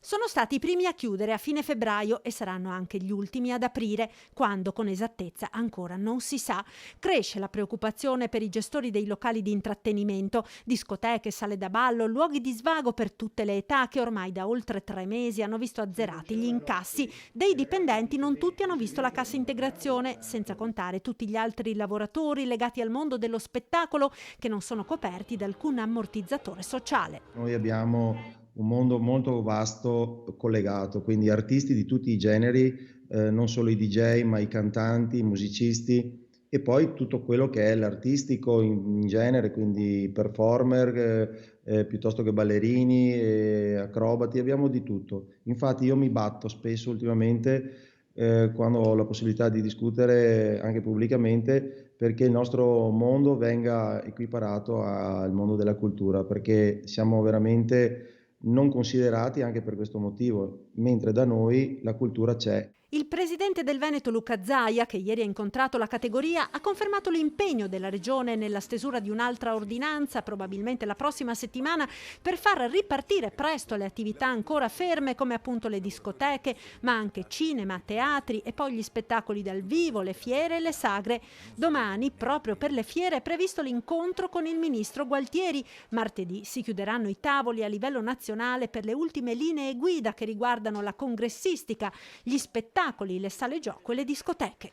Sono stati i primi a chiudere a fine febbraio e saranno anche gli ultimi ad aprire, quando con esattezza ancora non si sa. Cresce la preoccupazione per i gestori dei locali di intrattenimento, discoteche, sale da ballo, luoghi di svago per tutte le età che ormai da oltre 3 mesi hanno visto azzerati gli incassi. Dei dipendenti non tutti hanno visto la cassa integrazione, senza contare tutti gli altri lavoratori legati al mondo dello spettacolo che non sono coperti da alcun ammortizzatore sociale. Noi abbiamo un mondo molto vasto collegato, quindi artisti di tutti i generi, non solo i DJ, ma i cantanti, i musicisti e poi tutto quello che è l'artistico in genere, quindi performer, piuttosto che ballerini, acrobati, abbiamo di tutto. Infatti io mi batto spesso ultimamente, quando ho la possibilità di discutere anche pubblicamente, perché il nostro mondo venga equiparato al mondo della cultura, perché siamo veramente non considerati anche per questo motivo, mentre da noi la cultura c'è. Il presidente del Veneto Luca Zaia, che ieri ha incontrato la categoria, ha confermato l'impegno della regione nella stesura di un'altra ordinanza, probabilmente la prossima settimana, per far ripartire presto le attività ancora ferme come appunto le discoteche, ma anche cinema, teatri e poi gli spettacoli dal vivo, le fiere e le sagre. Domani, proprio per le fiere, è previsto l'incontro con il ministro Gualtieri. Martedì si chiuderanno i tavoli a livello nazionale per le ultime linee guida che riguardano la congressistica, gli spettacoli, le sale gioco e le discoteche.